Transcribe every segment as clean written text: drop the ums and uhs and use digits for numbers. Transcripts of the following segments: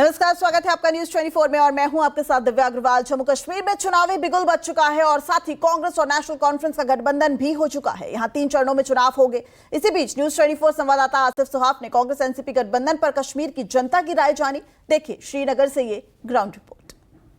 नमस्कार, स्वागत है आपका न्यूज 24 में और मैं हूं आपके साथ दिव्या अग्रवाल। जम्मू कश्मीर में चुनावी बिगुल बज चुका है और साथ ही कांग्रेस और नेशनल कॉन्फ्रेंस का गठबंधन भी हो चुका है। यहां 3 चरणों में चुनाव होंगे। इसी बीच न्यूज 24 संवाददाता आसिफ सुहाफ ने कांग्रेस एनसीपी गठबंधन पर कश्मीर की जनता की राय जानी। देखिए श्रीनगर से ये ग्राउंड रिपोर्ट।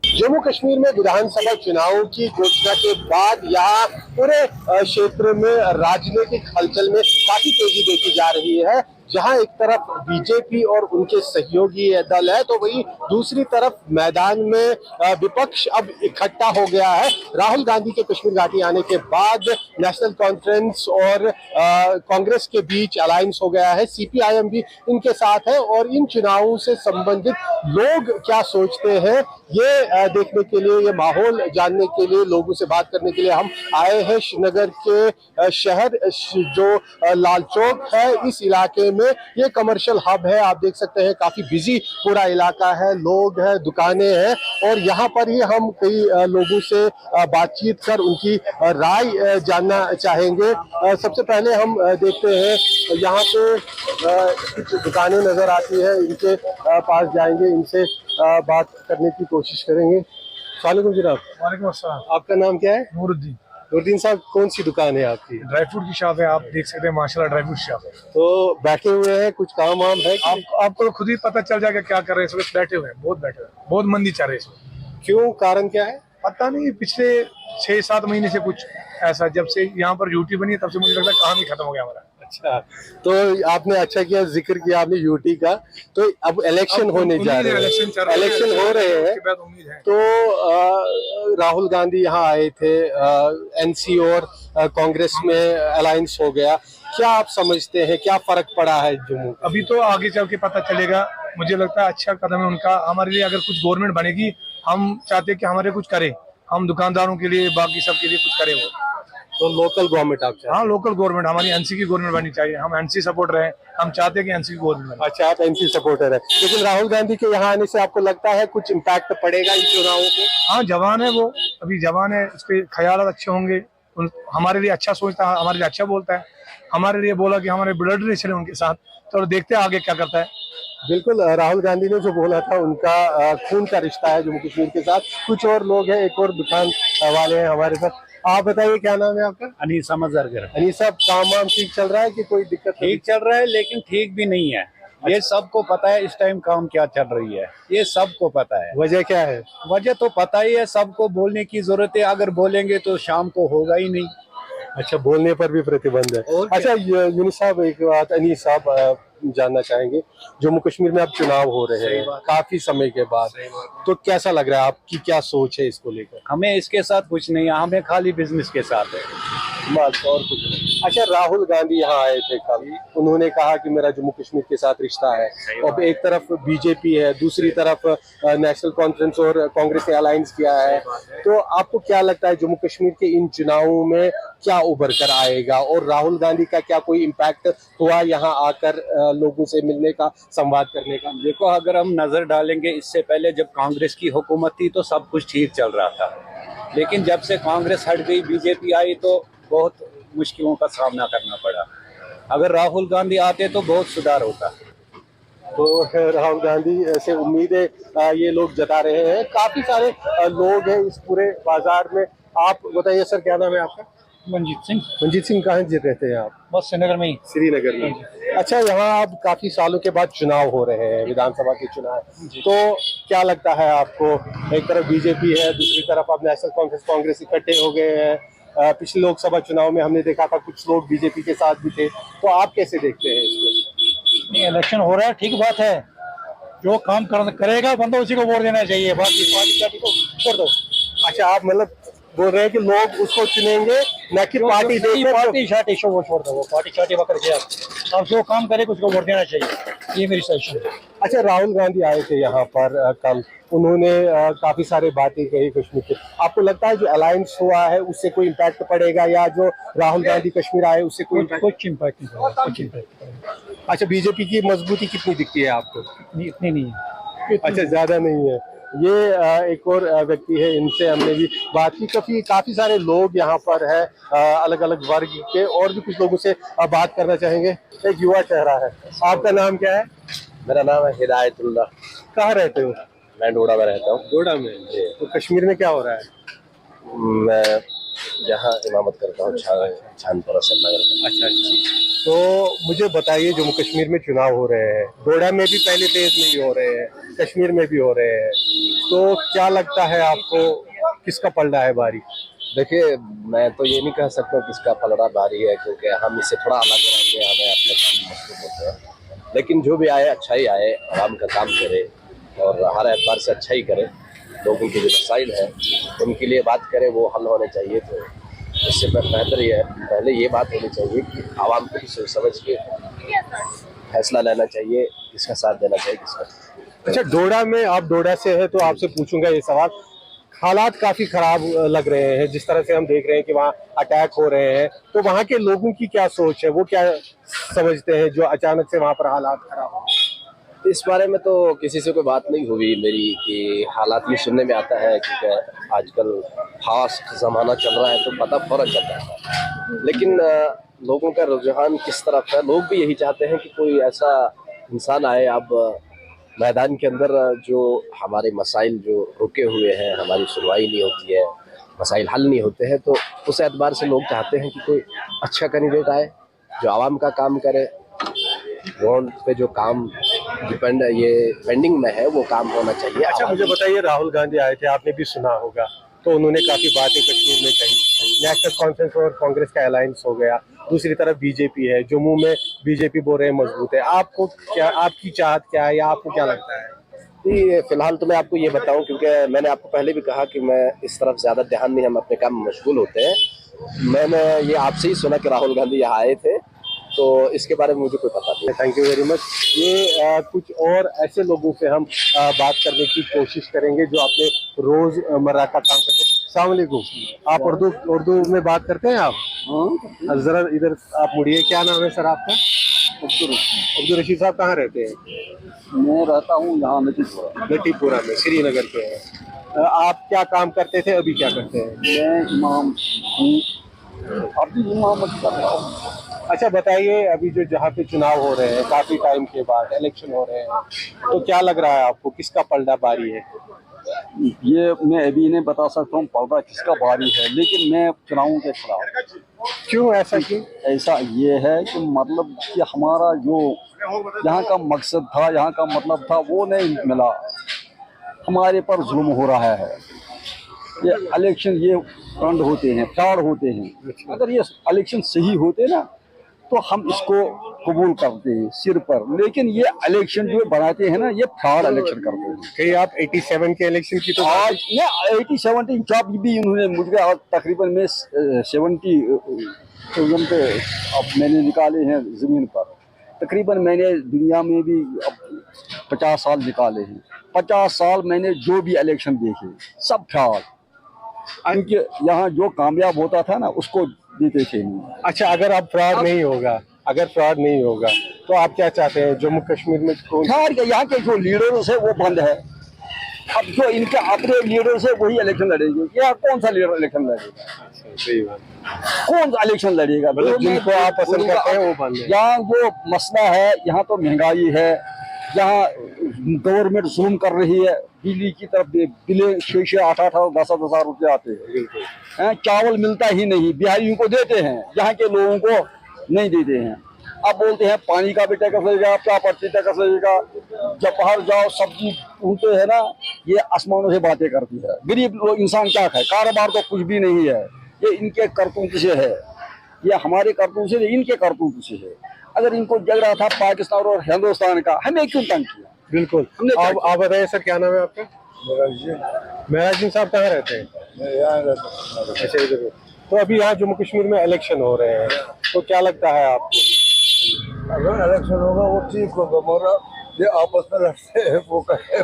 जम्मू कश्मीर में विधानसभा चुनावों की घोषणा के बाद यहाँ पूरे क्षेत्र में राजनीतिक हलचल में काफी तेजी देखी जा रही है। जहां एक तरफ बीजेपी और उनके सहयोगी दल है, तो वहीं दूसरी तरफ मैदान में विपक्ष अब इकट्ठा हो गया है। राहुल गांधी के कश्मीर घाटी आने के बाद नेशनल कॉन्फ्रेंस और कांग्रेस के बीच अलायंस हो गया है। सीपीआईएम भी इनके साथ है और इन चुनावों से संबंधित लोग क्या सोचते हैं ये देखने के लिए, ये माहौल जानने के लिए, लोगों से बात करने के लिए हम आए हैं श्रीनगर के शहर जो लाल चौक है। इस इलाके में ये कमर्शियल हब है, आप देख सकते हैं काफी बिजी पूरा इलाका है, लोग हैं, दुकानें हैं और यहाँ पर ही हम कई लोगों से बातचीत कर उनकी राय जानना चाहेंगे। सबसे पहले हम देखते हैं यहाँ पे कुछ दुकानें नजर आती है, इनके पास जाएंगे, इनसे बात करने की कोशिश करेंगे। वालेकुम जनाब। वालेकुम अस्सलाम। आपका नाम क्या है? नूरुद्दीन। नूरुद्दीन साहब, कौन सी दुकान है आपकी? ड्राई फ्रूट की शॉप है, आप देख सकते हैं माशाल्लाह ड्राई फ्रूट शॉप है। तो बैठे हुए हैं, कुछ काम वाम है? आपको तो खुद ही पता चल जाएगा क्या कर रहे हैं इस वक्त। बैठे हुए हैं, बहुत बैठे हुए हैं, बहुत मंदी चल रही है इस वक्त। क्यों, कारण क्या है? पता नहीं, पिछले 6-7 महीने से कुछ ऐसा, जब से यहाँ पर यूटी बनी है तब से मुझे लगता है काम ही खत्म हो गया हमारा। अच्छा, तो आपने अच्छा किया जिक्र किया आपने यूटी का। तो अब इलेक्शन होने जा रहे हैं, इलेक्शन हो रहे हैं, तो राहुल गांधी यहाँ आए थे, एनसी और कांग्रेस में अलायंस हो गया। क्या आप समझते हैं क्या फर्क पड़ा है जम्मू? अभी तो आगे चल के पता चलेगा। मुझे लगता है अच्छा कदम है उनका। हमारे लिए अगर कुछ गवर्नमेंट बनेगी, हम चाहते हैं कि हमारे कुछ करे, हम दुकानदारों के लिए, बाकी सब के लिए कुछ करे वो। तो लोकल गवर्नमेंट आप चाहते हैं? हाँ, लोकल गवर्नमेंट, हमारी एनसी की गवर्नमेंट बननी चाहिए। हम एनसी सपोर्ट रहे, हम चाहते हैं कि एनसी की गवर्नमेंट। अच्छा, आप एनसी सपोर्टर है, लेकिन राहुल गांधी के यहाँ आने से आपको लगता है कुछ इम्पैक्ट पड़ेगा इन चुनावों पे? हाँ, जवान है वो, अभी जवान है, इसके ख्याल अच्छे होंगे। हमारे लिए अच्छा सोचता है, हमारे लिए अच्छा बोलता है, हमारे लिए बोला कि हमारे ब्लड रिलेशन है उनके साथ। तो देखते हैं आगे क्या करता है। बिल्कुल, राहुल गांधी ने जो बोला था उनका खून का रिश्ता है जम्मू कश्मीर के साथ। कुछ और लोग हैं, एक और दुकान वाले हैं हमारे साथ। आप बताइए क्या नाम है आपका? अनीसा मजरगर। अनीसा, काम वाम ठीक चल रहा है कि कोई दिक्कत? ठीक चल रहा है, लेकिन ठीक भी नहीं है। ये सबको पता है इस टाइम काम क्या चल रही है, ये सबको पता है। वजह क्या है? वजह तो पता ही है, सबको बोलने की जरूरत है। अगर बोलेंगे तो शाम को होगा ही नहीं। अच्छा, बोलने पर भी प्रतिबंध है। अच्छा यूनिस साहब, एक बात अनीस साहब जानना चाहेंगे, जम्मू कश्मीर में अब चुनाव हो रहे हैं काफी समय के बाद, तो कैसा लग रहा है, आपकी क्या सोच है इसको लेकर? हमें इसके साथ कुछ नहीं है, हमें खाली बिजनेस के साथ है, बस और कुछ नहीं। अच्छा, राहुल गांधी यहाँ आए थे कल, उन्होंने कहा कि मेरा जम्मू कश्मीर के साथ रिश्ता है। अब एक तरफ बीजेपी है, दूसरी तरफ नेशनल कॉन्फ्रेंस और कांग्रेस ने अलायंस किया है। तो आपको क्या लगता है जम्मू कश्मीर के इन चुनावों में क्या उभर कर आएगा और राहुल गांधी का क्या कोई इम्पैक्ट हुआ यहाँ आकर लोगों से मिलने का, संवाद करने का? देखो, अगर हम नजर डालेंगे, इससे पहले जब कांग्रेस की हुकूमत थी तो सब कुछ ठीक चल रहा था, लेकिन जब से कांग्रेस हट गई, बीजेपी आई, तो बहुत मुश्किलों का सामना करना पड़ा। अगर राहुल गांधी आते तो बहुत सुधार होता। तो राहुल गांधी से उम्मीदें ये लोग जता रहे हैं। काफी सारे लोग हैं इस पूरे बाजार में। आप बताइए सर, क्या नाम है आपका? मंजीत सिंह। मंजीत सिंह, कहाँ रहते हैं आप? बस श्रीनगर में ही। श्रीनगर में। अच्छा, यहाँ अब काफी सालों के बाद चुनाव हो रहे हैं, विधानसभा के चुनाव, तो क्या लगता है आपको? एक तरफ बीजेपी है, दूसरी तरफ अब नेशनल कॉन्फ्रेंस, कांग्रेस इकट्ठे हो गए हैं। पिछले लोकसभा चुनाव में हमने देखा था कुछ लोग बीजेपी के साथ भी थे, तो आप कैसे देखते हैं इसको? नहीं, इलेक्शन हो रहा है, ठीक बात है। जो काम करेगा बंदा उसी को वोट देना चाहिए, बाकी पार्टी को छोड़ दो। अच्छा, आप मतलब बोल रहे हैं कि लोग उसको चुनेंगे, न कि पार्टी देखे? पार्टी शार्टी शो वो छोड़ दो, वो पार्टी शार्टी पकड़ के अब जो काम करे उसको वोट देना चाहिए, ये मेरी सजेशन है। अच्छा, राहुल गांधी आए थे यहाँ पर कल, उन्होंने काफी सारी बातें कही कश्मीर के। आपको लगता है जो अलायंस हुआ है उससे कोई इम्पैक्ट पड़ेगा, या जो राहुल गांधी कश्मीर आए उससे कोई इम्पैक्ट नहीं? अच्छा, बीजेपी की मजबूती कितनी दिखती है आपको? इतनी नहीं है। अच्छा, ज्यादा नहीं है। ये एक और व्यक्ति है, इनसे हमने भी बात की। काफी सारे लोग यहाँ पर है, अलग अलग वर्ग के, और भी कुछ लोगों से बात करना चाहेंगे। एक युवा चेहरा है, आपका नाम क्या है? मेरा नाम है हिदायतुल्लाह। कहाँ रहते हो? मैं डोडा में रहता हूँ। डोडा में। तो कश्मीर में क्या हो रहा है? मैं यहाँ इमामत करता हूँ छानपुरा श्रीनगर में। अच्छा अच्छा। तो मुझे बताइए, जम्मू कश्मीर में चुनाव हो रहे हैं, डोडा में भी पहले फेज में भी हो रहे हैं, कश्मीर में भी हो रहे हैं, तो क्या लगता है आपको किसका पलड़ा है भारी? देखिए, मैं तो ये नहीं कह सकता किसका पलड़ा भारी है, क्योंकि हम इससे थोड़ा अलग रहते हैं, हमें अपने काम में मसरूफ होते हैं। लेकिन जो भी आए अच्छा ही आए, आराम का काम करे और हर एतबार से अच्छा ही करे। लोगों की जो मसाइल है उनके लिए बात करें, वो हल होने चाहिए। तो इससे बेहतर ये है, पहले ये बात होनी चाहिए कि आवाम को भी सोच समझ के फैसला लेना चाहिए, किसका साथ देना चाहिए, किसका। अच्छा, डोडा में, आप डोडा से है तो आपसे पूछूंगा ये सवाल। हालात काफी खराब लग रहे हैं, जिस तरह से हम देख रहे हैं कि वहाँ अटैक हो रहे हैं, तो वहाँ के लोगों की क्या सोच है, वो क्या समझते हैं जो अचानक से वहाँ पर हालात खराब हो? इस बारे में तो किसी से कोई बात नहीं हुई मेरी, कि हालात में सुनने में आता है, क्योंकि आजकल फास्ट ज़माना चल रहा है तो पता फौरन चल जाता है। लेकिन लोगों का रुझान किस तरफ है, लोग भी यही चाहते हैं कि कोई ऐसा इंसान आए अब मैदान के अंदर, जो हमारे मसाइल जो रुके हुए हैं, हमारी सुनवाई नहीं होती है, मसाइल हल नहीं होते हैं, तो उस एतबार से लोग चाहते हैं कि कोई अच्छा कैंडिडेट आए जो आवाम का काम करे। ग्राउंड पे जो काम ये पेंडिंग में है वो काम होना चाहिए। अच्छा, मुझे बताइए, राहुल गांधी आए थे, आपने भी सुना होगा, तो उन्होंने काफी बातें कश्मीर में कही। नेशनल कॉन्फ्रेंस और कांग्रेस का अलायंस हो गया, दूसरी तरफ बीजेपी है, जम्मू में बीजेपी बोल रहे हैं मजबूत है। आपको क्या, आपकी चाहत क्या है, या आपको क्या लगता है? जी, फिलहाल तो मैं आपको ये बताऊं, क्योंकि मैंने आपको पहले भी कहा कि मैं इस तरफ ज्यादा ध्यान नहीं, हम अपने काम में मशगूल होते हैं। मैंने ये आपसे ही सुना कि राहुल गांधी यहाँ आए थे, तो इसके बारे में मुझे कोई पता नहीं। Thank you very much. ये कुछ और ऐसे लोगों से हम बात करने की कोशिश करेंगे जो अपने रोजमर्रा का काम करते हैं। अस्सलाम वालेकुम। आप उर्दू में बात करते हैं आप? हाँ। जरा इधर आप मुड़िए। क्या नाम है सर आपका? अब्दुल रशीद साहब कहाँ रहते हैं? मैं रहता हूँ यहाँ लतीफपुरा में, श्रीनगर के हैं। आप क्या काम करते थे, अभी क्या करते हैं? मैं इमाम हूँ, अभी इमामत कर रहा हूँ। अच्छा बताइए, अभी जो जहाँ पे चुनाव हो रहे हैं, काफी टाइम के बाद इलेक्शन हो रहे हैं, तो क्या लग रहा है आपको, किसका पलड़ा भारी है? ये मैं अभी नहीं बता सकता हूँ पलड़ा किसका भारी है, लेकिन मैं चुनावों के खिलाफ। क्यों, ऐसा क्यों? ऐसा ये है कि मतलब कि हमारा जो यहाँ का मकसद था, यहाँ का मतलब था, वो नहीं मिला। हमारे पर जुल्म हो रहा है। ये इलेक्शन, ये फ्रॉड होते हैं, फ्रॉड होते हैं। अगर ये इलेक्शन सही होते ना तो हम इसको कबूल करते हैं सिर पर, लेकिन ये इलेक्शन जो बनाते हैं ना, ये फ्रॉड इलेक्शन करते हैं। कहीं आप 87 के इलेक्शन की तो आज ने 80-70 जब भी उन्होंने मुझे आज तकरीबन में 70,000 पे अब मैंने निकाले हैं ज़मीन पर। तकरीबन मैंने दुनिया में भी अब 50 साल निकाले हैं। 50 साल मैंने जो भी इलेक्शन देखे सब फ्रॉड, क्योंकि यहाँ जो कामयाब होता था ना उसको देते थे नहीं। अच्छा, अगर अब फ्रॉड नहीं होगा, अगर फ्रॉड नहीं होगा तो आप क्या चाहते हैं? जम्मू कश्मीर में फ्रॉड के यहाँ के जो लीडर्स है वो बंद है। अब जो इनके अपने लीडर्स है वही इलेक्शन लड़ेंगे। यहाँ कौन सा लीडर इलेक्शन लड़ेगा? सही बात। कौन सा इलेक्शन लड़ेगा? मतलब जिनको आप पसंद करते हैं वो बंद है। यहाँ जो मसला है, यहाँ तो महंगाई है, यहाँ गवर्नमेंट जुल्म कर रही है। बिजली की तरफ बिलें 6-6, 8-8, 10-10 हज़ार रुपये आते हैं। चावल मिलता ही नहीं, बिहारियों को देते हैं, यहाँ के लोगों को नहीं देते हैं। अब बोलते हैं पानी का भी टैक्स लगेगा, प्रॉपर्टी टैक्स लगेगा। जब बाहर जाओ सब्जी ढूंढते हैं ना, ये आसमानों से बातें करती है। गरीब लोग इंसान क्या खाए? कारोबार तो कुछ भी नहीं है। ये इनके करतूत से है, ये हमारे करतूत से, इनके करतूत से है। अगर इनको जग रहा था पाकिस्तान और हिंदुस्तान का, हमें क्यों तंग किया? बिल्कुल। आप बताइए सर, क्या नाम है आपका? मेराज साहब कहाँ रहते हैं? अच्छा, इधर। तो अभी यहाँ जम्मू कश्मीर में इलेक्शन हो रहे हैं, तो क्या लगता है आपको? अगर इलेक्शन होगा वो ठीक होगा, मगर ये आपस में लड़ते हैं, वो कहते हैं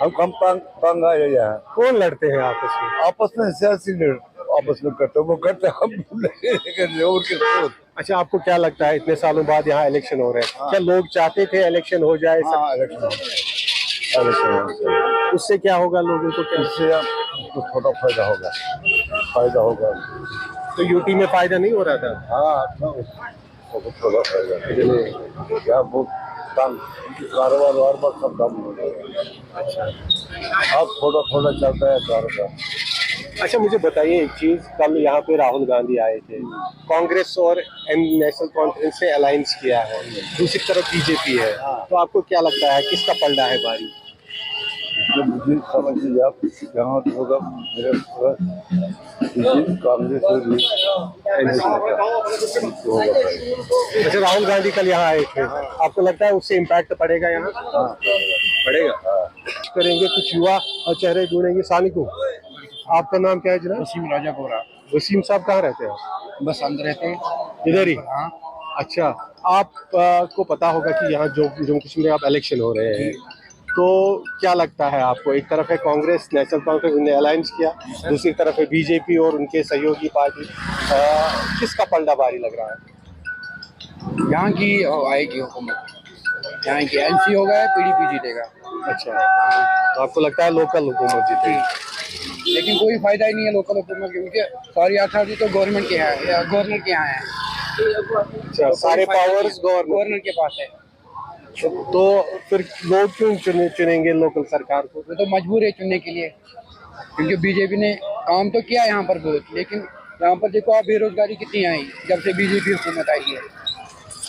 हम कम तंग आए यहाँ। कौन लड़ते हैं आपस में? आपस में सियासी लीडर आपस में करते, वो करते हम नहीं और किसको। अच्छा, आपको क्या लगता है, इतने सालों बाद यहाँ इलेक्शन हो रहे हैं, क्या लोग चाहते थे इलेक्शन हो जाए? हाँ, इलेक्शन उससे क्या होगा लोगों को? क्या इससे आपको थोड़ा फायदा होगा। तो यूटी में फायदा नहीं हो रहा था? हाँ, थोड़ा फायदा। क्या वो काम कारोबार वारोबार सब बंद हो गया। अब थोड़ा थोड़ा चलता है कारोबार। अच्छा मुझे बताइए एक चीज, कल यहाँ पे राहुल गांधी आए थे, कांग्रेस और नेशनल कॉन्फ्रेंस से अलायंस किया है, दूसरी तरफ बीजेपी है, तो आपको क्या लगता है किसका पलड़ा है भारी? जो मुझे समझिए आप, जहाँ होगा मेरे कांग्रेस और अच्छा राहुल गांधी कल यहाँ आए थे, आपको लगता है उससे इम्पैक्ट पड़ेगा यहाँ? पड़ेगा। करेंगे कुछ युवा और चेहरे ढूंढेंगे। सानिको, आपका नाम क्या है जनाब? वसीम राजा गोरा। वसीम साहब कहाँ रहते हैं आप? बस अंदर रहते हैं इधर ही? हाँ। अच्छा, आप को पता होगा कि यहाँ जो जम्मू कश्मीर में आप इलेक्शन हो रहे हैं, तो क्या लगता है आपको? एक तरफ है कांग्रेस, नेशनल कॉन्फ्रेंस ने अलायंस किया, दूसरी तरफ है बीजेपी और उनके सहयोगी पार्टी, किसका पलड़ा भारी लग रहा है? यहाँ की आएगी हुकूमत, यहाँ की एनसी होगा, पीडीपी जीतेगा। अच्छा, तो आपको लगता है लोकल हुकूमत जीतेगी? लेकिन कोई फायदा ही नहीं है लोकल हुकूमत की, क्योंकि सारी अथॉरिटी तो गवर्नमेंट के यहाँ है, गवर्नर के यहाँ है। अच्छा, सारे पावर्स गवर्नर के पास है, तो फिर लोग क्यों चुनेंगे लोकल सरकार को? वो तो मजबूर है चुनने के लिए, क्योंकि बीजेपी ने काम तो किया यहाँ पर बहुत, लेकिन यहाँ पर देखो आप बेरोजगारी कितनी आई जब से बीजेपी हुकूमत आई है।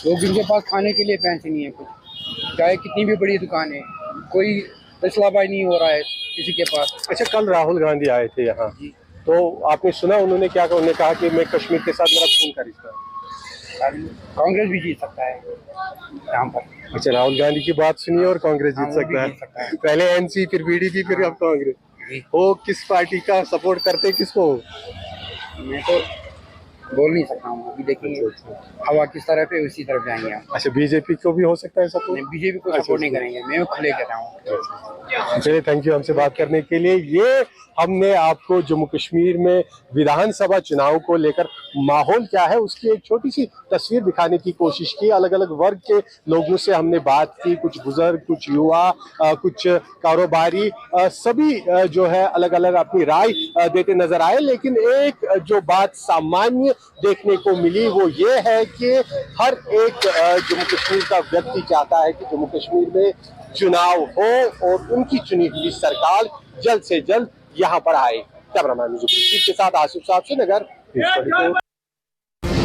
लोग इनके पास खाने के लिए पैसे नहीं है कुछ, चाहे कितनी भी बड़ी दुकान है, कोई फैसलाबाजी नहीं हो रहा है किसी के पास। अच्छा, कल राहुल गांधी आए थे यहाँ, तो आपने सुना उन्होंने क्या कहा? उन्होंने कहा कि मैं कश्मीर के साथ मेरा खून का रिश्ता है। कांग्रेस भी जीत सकता है यहाँ पर। अच्छा, राहुल गांधी की बात सुनिए और कांग्रेस जीत सकता है। पहले एनसी, फिर बीडीपी, फिर अब कांग्रेस। वो किस पार्टी का सपोर्ट करते, किसको? मैं तो बोल नहीं सकता हूँ, अभी देखेंगे हवा किस तरफ है उसी तरफ जाएंगे हम। अच्छा, बीजेपी को भी हो सकता है सपोर्ट? बीजेपी को सपोर्ट नहीं करेंगे, मैं खुले कहता हूँ। चलिए, थैंक यू हमसे बात करने के लिए। ये हमने आपको जम्मू कश्मीर में विधानसभा चुनाव को लेकर माहौल क्या है उसकी एक छोटी सी तस्वीर दिखाने की कोशिश की। अलग अलग वर्ग के लोगों से हमने बात की, कुछ बुजुर्ग, कुछ युवा, कुछ कारोबारी, सभी जो है अलग अलग अपनी राय देते नजर आए। लेकिन एक जो बात सामान्य देखने को मिली वो ये है कि हर एक जम्मू कश्मीर का व्यक्ति चाहता है कि जम्मू कश्मीर में चुनाव हो और उनकी चुनी हुई सरकार जल्द से जल्द यहाँ पर आए। कैमरामैन के साथ आसिफ साहब, श्रीनगर।